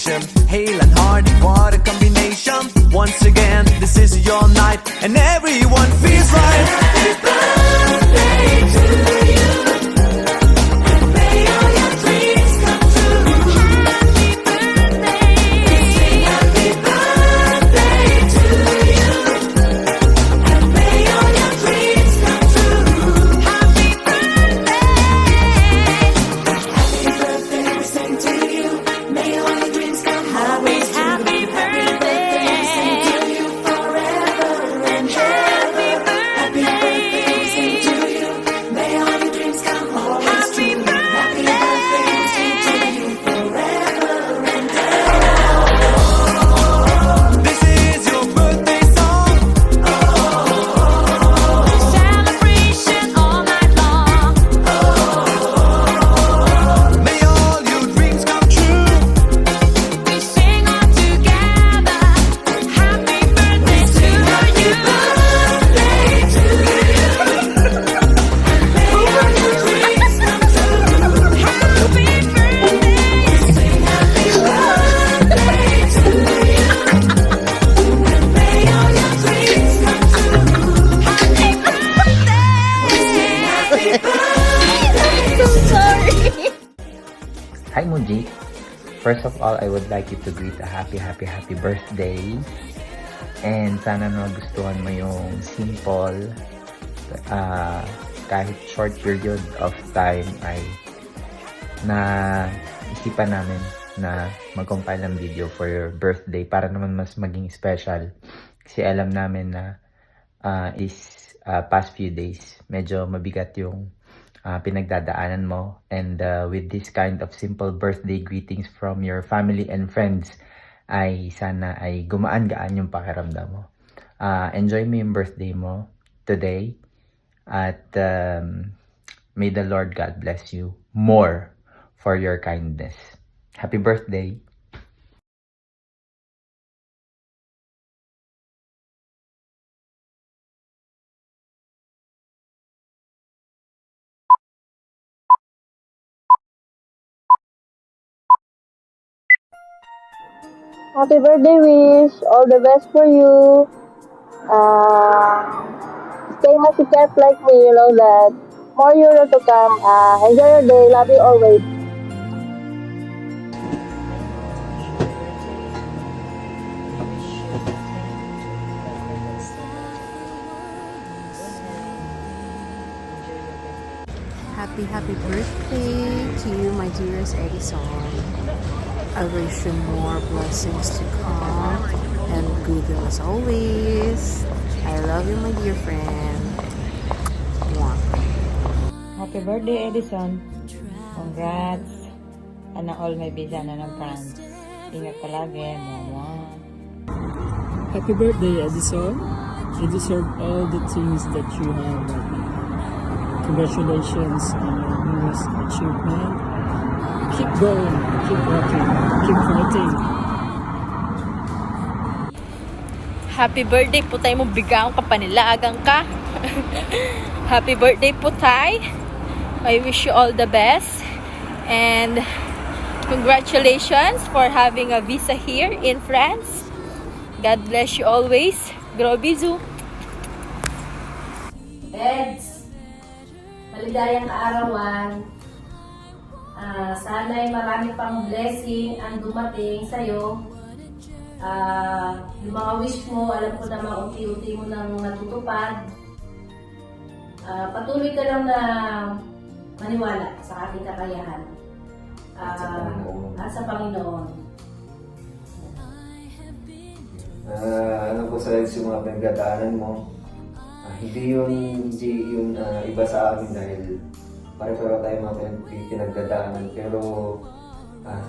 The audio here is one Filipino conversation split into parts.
celebration. Hale and hearty, what a combination. Once again, this is your night, and everyone feels right. Happy birthday to you. And may all your dreams come true. Happy birthday. We sing happy birthday to you. And may all your dreams come true. Happy birthday. Happy birthday, we sing to you. May all your dreams come true. Happy birthday. Hi Muji! First of all, I would like you to greet a happy birthday. And sana nagustuhan mo yung simple, kahit short period of time ay na isipan namin na mag-compile ng video for your birthday para naman mas maging special. Kasi alam namin na past few days, medyo mabigat yung pinagdadaanan mo, and with this kind of simple birthday greetings from your family and friends ay sana ay gumaan-gaan yung pakiramdam mo. Enjoy mo yung birthday mo today, at may the Lord God bless you more for your kindness. Happy birthday! Happy birthday, Wish. All the best for you. Stay happy cat like me, you know that. More years to come. Enjoy your day. Love you always. Happy birthday to you, my dearest Edison. I wish you more blessings to come and good as always. I love you, my dear friend. Mwah. Happy birthday, Edison. Congrats. Sana all may bisa na ng France. Ingat palagi, mama. Happy birthday, Edison. You deserve all the things that you have right now. Congratulations on your newest achievement. Keep going, keep working, keep fighting. Happy birthday po tayo, mo bigang ka panilagang ka. Happy birthday po tayo. I wish you all the best. And congratulations for having a visa here in France. God bless you always. Gros bisous. Eds, maligayang kaarawan. Sana'y marami pang blessing ang dumating sa'yo. Yung mga wish mo, alam ko naman unti-unti mo nang natutupad. Patuloy ka lang na maniwala sa ating kakayahan. At sa Panginoon. Ano po sa yung mga pinagdadaanan mo? Hindi yun iba sa amin dahil pare-pareho tayo mga pinagdadaanan, pero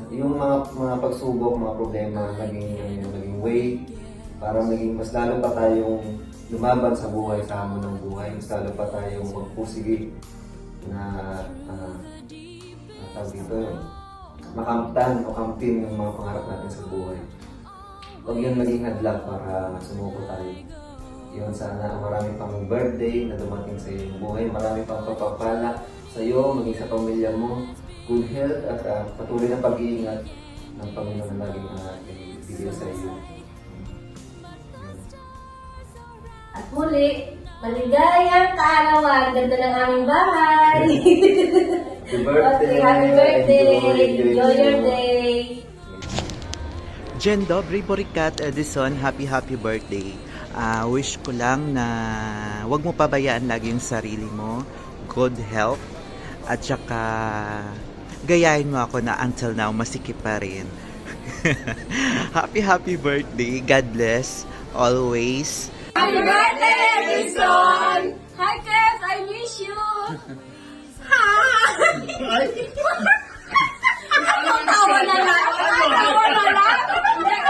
yung mga pagsubok, mga problema, naging way para maging mas lalo pa tayong lumaban sa buhay, sa hamon ng buhay, mas lalo pa tayong magpursige na tawag dito, makamtan o kamtin yung mga pangarap natin sa buhay. Huwag yun maging hadlang para sumuko tayo. Yun, sana marami pang birthday na dumating sa iyong buhay, marami pang pagpapala sa iyo, maging sa pamilya mo, good health at patuloy na pag-iingat ng Panginoon na laging ibigay sa iyo. At muli, maligayang kaarawan. Ganda ng aming bahay. Happy birthday! Okay, happy birthday. Enjoy your day. Dzień dobry, Borikat Edison. Happy birthday. Wish ko lang na wag mo pabayaan lagi yung sarili mo. Good health. At saka gayahin mo ako na until now masikip pa rin. Happy birthday. God bless. Always. Happy birthday, Edison! Hi, Kev! I miss you! Hi! Ano tawa na lang? Tawa na lang?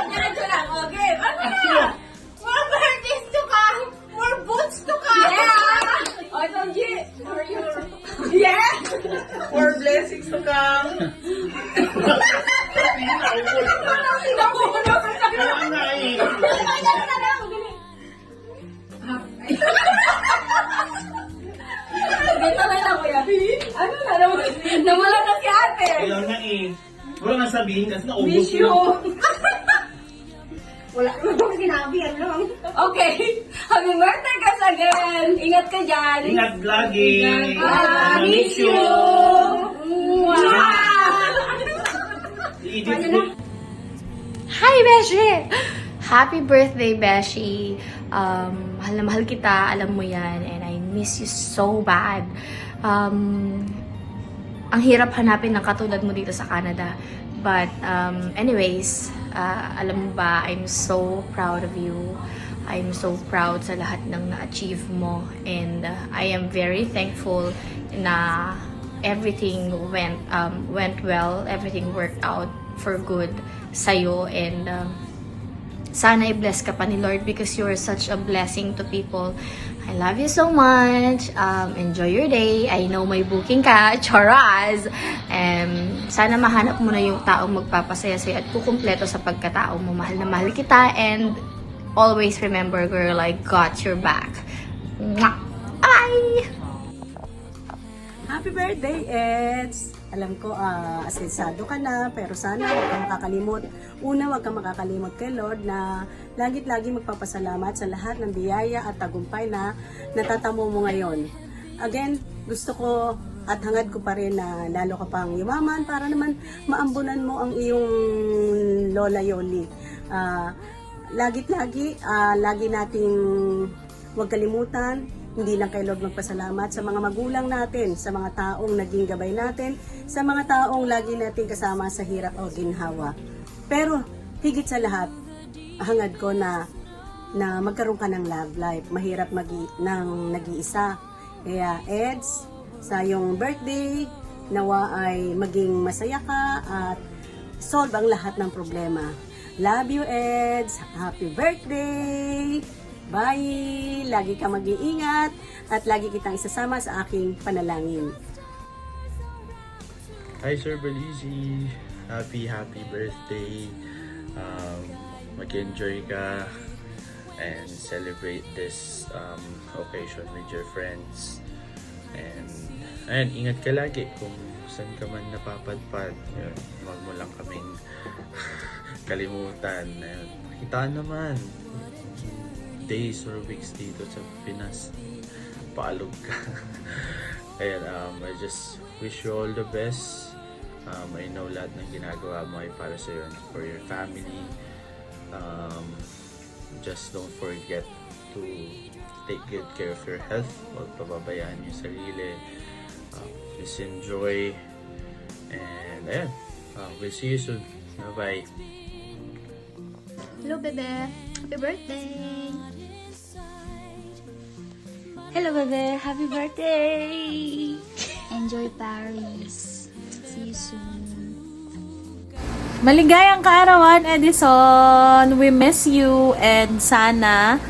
Diretso lang. Okay, ano na? More birthdays to come! More boots to come! Yeah! I told you! For you! Yeah! More blessings to come. Dito na lang, kuya. Ano na naman? Nawala na si ate. Kailan na eh. Wala nga sabihin kasi naubos Miss you. na. Wala naman sinabi, ano? Okay. Happy birthday ka again. Ingat ka dyan. Ingat lagi. Miss you. I-edit. Hi, Beshi! Happy birthday, Beshi! Mahal na mahal kita, alam mo yan, and I miss you so bad. Ang hirap hanapin ng katulad mo dito sa Canada. But anyways, alam mo ba, I'm so proud of you. I'm so proud sa lahat ng na-achieve mo. And I am very thankful na everything went well, everything worked out for good sa'yo. And sana i-bless ka pa ni Lord because you are such a blessing to people. I love you so much. Enjoy your day. I know may booking ka. Charaz! Sana mahanap mo na yung taong magpapasaya sa'yo at kukumpleto sa pagkatao mo. Mahal na mahal kita. And always remember, girl, I got your back. Mwah! Bye! Happy birthday, Eds! Alam ko, asensado ka na, pero sana huwag kang makakalimot. Una, huwag kang makakalimot kay Lord na lagi magpapasalamat sa lahat ng biyaya at tagumpay na natatamo mo ngayon. Again, gusto ko at hangad ko pa rin na lalo ka pang yumaman para naman maambunan mo ang iyong Lola Yoli. Lagi nating huwag kalimutan, hindi lang kay Lord magpasalamat sa mga magulang natin, sa mga taong naging gabay natin, sa mga taong lagi natin kasama sa hirap o ginhawa. Pero higit sa lahat, hangad ko na magkaroon ka ng love life. Mahirap ng nag-iisa. Kaya Eds, sa iyong birthday, nawa ay maging masaya ka at solve ang lahat ng problema. Love you, Eds! Happy birthday! Bye! Lagi ka mag-iingat at lagi kitang isasama sa aking panalangin. Hi Sir Belizy! Happy birthday! Mag-enjoy ka and celebrate this occasion with your friends. And ayun, ingat ka lagi kung saan ka man napapadpad. Yun, huwag mo lang kaming kalimutan. Ayun, kitaan naman. Days or weeks dito sa Pinas, paalog ka. Ayan, I just wish you all the best. I know lahat ng ginagawa mo ay para sa iyo, for your family. Just don't forget to take good care of your health. Huwag pababayaan yung sarili. Just enjoy. And ayan, we'll see you soon. Bye-bye. Hello, bebe. Happy birthday! Hello, bebe. Happy birthday! Enjoy Paris. See you soon. Maligayang kaarawan, Edison! We miss you and sana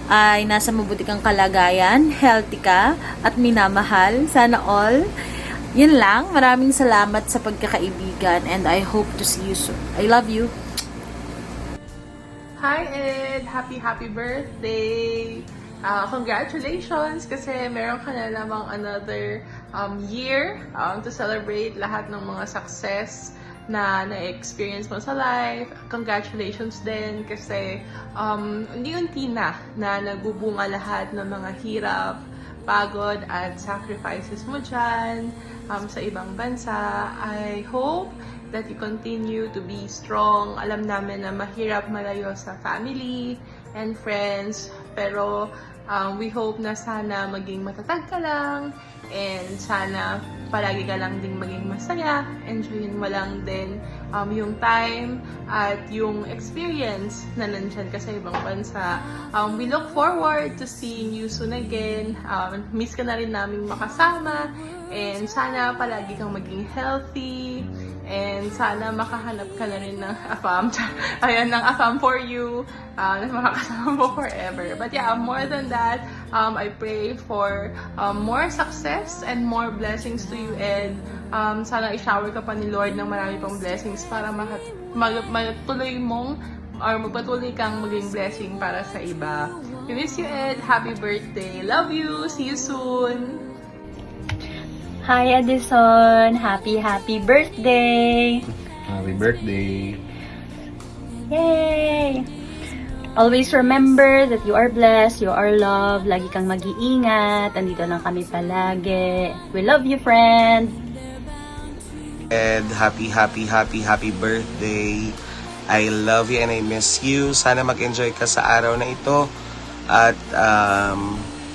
ay nasa mabuti kang kalagayan, healthy ka, at minamahal. Sana all. Yun lang. Maraming salamat sa pagkakaibigan and I hope to see you soon. I love you. Hi Ed! Happy birthday! Congratulations kasi meron ka na namang another year to celebrate lahat ng mga success na na-experience mo sa life. Congratulations din kasi unti-unti na nagbubunga lahat ng mga hirap, pagod at sacrifices mo dyan sa ibang bansa. I hope that you continue to be strong. Alam namin na mahirap malayo sa family and friends, pero we hope na sana maging matatag ka lang and sana palagi ka lang ding maging masaya. Enjoyin mo lang din yung time at yung experience na nandyan ka sa ibang bansa. We look forward to seeing you soon again. Miss ka na rin namin makasama and sana palagi kang maging healthy. And sana makahanap ka na rin ng AFAM. Ayan, ng AFAM for you. Na makakasama mo forever. But yeah, more than that, I pray for more success and more blessings to you. And sana i-shower ka pa ni Lord ng marami pang blessings para magpatuloy mong or magpatuloy kang maging blessing para sa iba. We miss you, Ed. Happy birthday. Love you. See you soon. Hi Edison! Happy birthday! Happy birthday! Yay! Always remember that you are blessed, you are loved, lagi kang mag-iingat, andito lang kami palagi. We love you, friend! Ed, happy birthday! I love you and I miss you. Sana mag-enjoy ka sa araw na ito at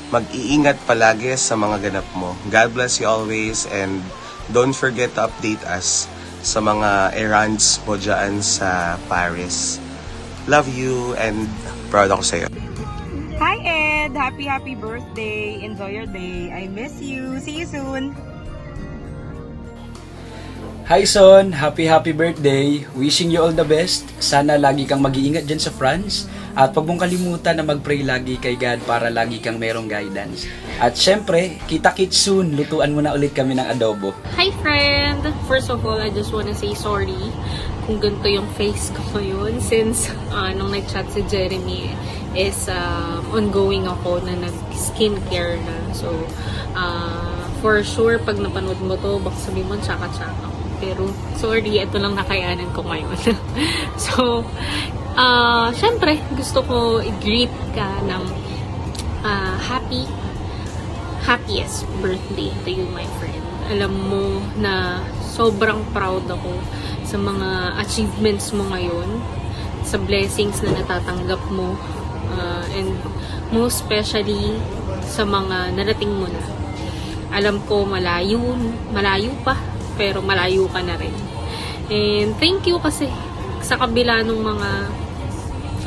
mag-iingat palagi sa mga ganap mo. God bless you always and don't forget to update us sa mga errands mo dyan sa Paris. Love you and proud ako sa'yo. Hi Ed! Happy birthday! Enjoy your day. I miss you. See you soon! Hi Son! Happy birthday! Wishing you all the best. Sana lagi kang mag-iingat dyan sa France. At huwag mong kalimutan na mag-pray lagi kay God para lagi kang merong guidance. At syempre, kita-kits soon. Lutuan mo na ulit kami ng adobo. Hi friend! First of all, I just wanna say sorry kung ganito yung face ko ngayon since nung nag-chat si Jeremy is ongoing ako na nag-skincare na. So, for sure, pag napanood mo to, baka sabihin mo, tsaka-tsaka. Pero, sorry, ito lang nakayanan ko ngayon. So, syempre, gusto ko i-greet ka ng happiest birthday to you, my friend. Alam mo na sobrang proud ako sa mga achievements mo ngayon, sa blessings na natatanggap mo, and most especially sa mga narating mo na. Alam ko malayo pa, pero malayo ka na rin. And thank you kasi sa kabila ng mga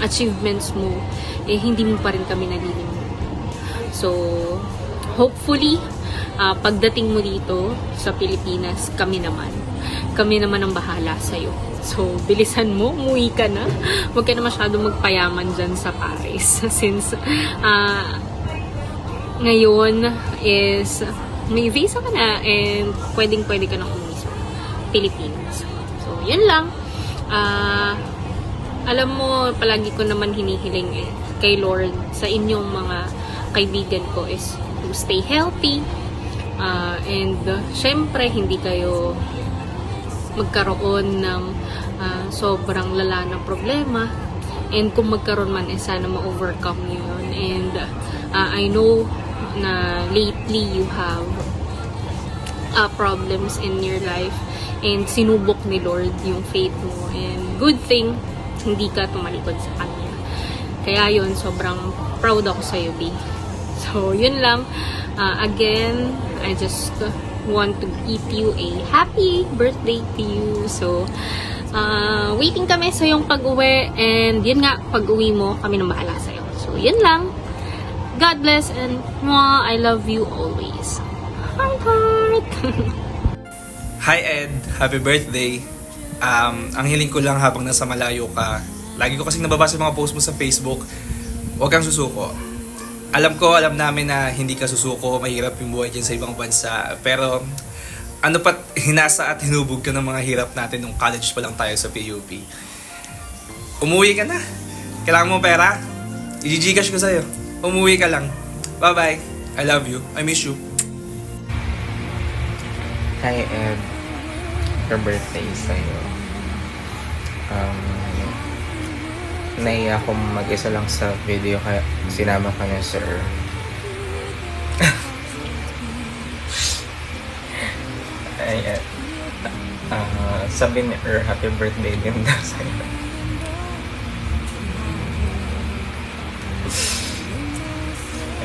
achievements mo, hindi mo pa rin kami nalilimutan. So, hopefully, pagdating mo dito sa Pilipinas, kami naman ang bahala sa'yo. So, bilisan mo, umuwi ka na. Huwag ka na masyado magpayaman dyan sa Paris. Since, ngayon is, may visa ka na and pwede ka na umuwi sa Pilipinas. So, yun lang. Alam mo, palagi ko naman hinihiling kay Lord sa inyong mga kaibigan ko is to stay healthy and syempre hindi kayo magkaroon ng sobrang lala na problema, and kung magkaroon man sana ma-overcome nyo yun. And I know na lately you have problems in your life and sinubok ni Lord yung faith mo, and good thing hindi ka tumalikod sa kanya. Kaya yun, sobrang proud ako sa'yo, B. So, yun lang. Again, I just want to give you a happy birthday to you. So, waiting kami sa yung pag-uwi, and yun nga, pag-uwi mo, kami nang bahala sa'yo. So, yun lang. God bless, and I love you always. Heart! Hi Ed, happy birthday. Ang hiling ko lang habang nasa malayo ka, lagi ko kasing nababasa mga post mo sa Facebook, huwag kang susuko. Alam namin na hindi ka susuko, mahirap yung buhay dyan sa ibang bansa, pero ano pat hinasa at hinubog ka ng mga hirap natin nung college pa lang tayo sa PUP. Umuwi ka na. Kailangan mo pera? I-Gcash ko sa'yo. Umuwi ka lang. Bye-bye. I love you. I miss you. Hi Ed, your birthday is sa'yo. Naiya akong mag-isa lang sa video kaya sinama ka niya, sir. Ayan. Sabi ni happy birthday din daw sa'yo.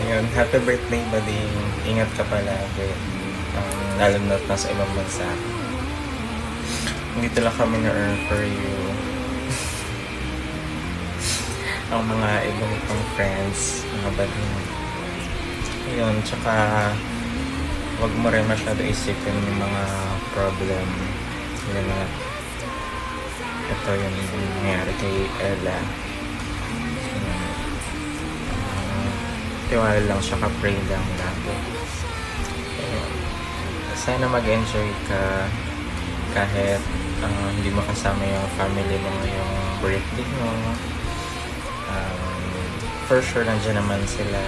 Ayun, happy birthday buddy. Ingat ka palagi. Lalo na sa ibang bansa. Dito lang kami na for you. Ang mga ibang pang friends, mga buddy. Ayun, tsaka wag mo rin masyado isipin yung mga problem. Yun na. Ito yung nangyari kay Ella. Tiwala lang siya, ka-pray lang lagi. Sana mag-enjoy ka kahit hindi mo kasama yung family mo ngayong birthday mo. For sure nandiyan naman sila,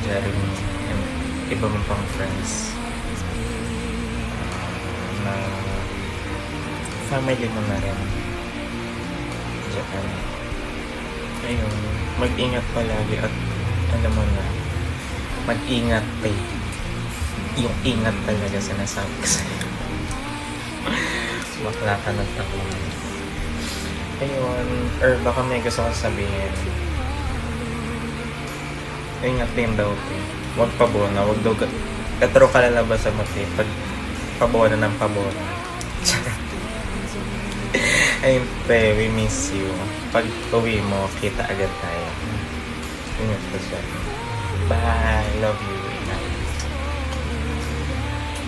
Jeremy and iba mo pang friends na family mo na rin Japan. Ayun, mag-ingat palagi at alam mo na, mag-ingat yung ingat talaga sinasabi ko sa'yo. Bakla ka ng taon. Ayun, or baka may gusto kong sabihin. Ingat din daw po. Huwag pabona, huwag daw katro ka lalabas sa mati pag pabona ng pabona. Ayun pe, we miss you. Pag uwi mo, kita agad tayo. Ingat ka siya. Bye, love you.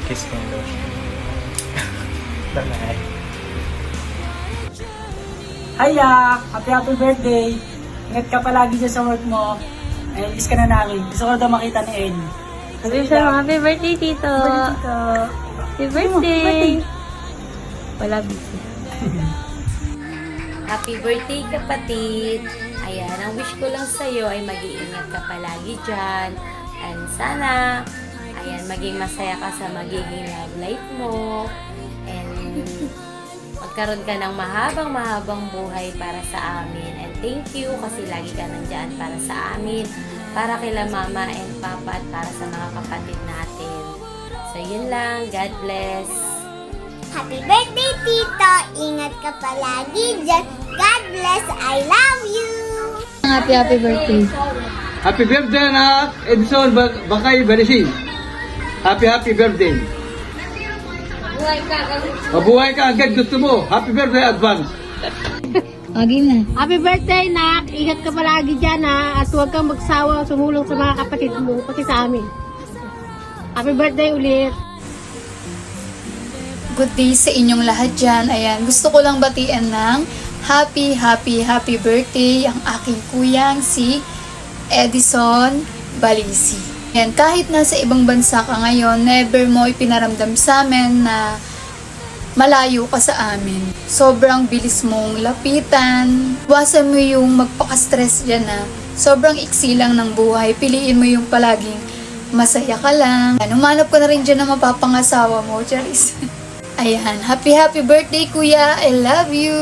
Kiss me, love you. Bye-bye. Hiya! Happy birthday! Ingat ka palagi dyan sa work mo. Ay, miss ka na namin. Gusto ko daw makita ni Ed. Happy birthday, Tito! Happy birthday! Wala busy. Happy birthday, kapatid! Ayan, ang wish ko lang sa'yo ay mag-iingat ka palagi dyan. And sana, ayan, maging masaya ka sa magiging love life mo. And magkaroon ka ng mahabang buhay para sa amin. And thank you kasi lagi ka nandyan para sa amin, para kila mama and papa at para sa mga kapatid natin. So yun lang, God bless. Happy birthday, Tito! Ingat ka palagi dyan. God bless, I love you! Happy birthday. Happy birthday, anak! Edison Bakay Barisin. Happy birthday! Mabuhay ka agad gusto mo. Happy birthday advance. Game na. Happy birthday, Nak. Ingat ka palagi dyan, ha. At huwag kang magsawa sumulong sa mga kapatid mo, pati sa amin. Happy birthday ulit. Good day sa inyong lahat dyan. Ayan, gusto ko lang batiin ng happy birthday ang aking kuyang si Edison Balisi. Yan, kahit nasa ibang bansa ka ngayon, never mo ipinaramdam sa amin na malayo ka sa amin. Sobrang bilis mong lapitan. Iwasan mo yung magpaka-stress dyan na sobrang iksi lang ng buhay. Piliin mo yung palaging masaya ka lang. Umanap ka na rin dyan na mapapangasawa mo, Charis. Ayan, happy birthday kuya. I love you.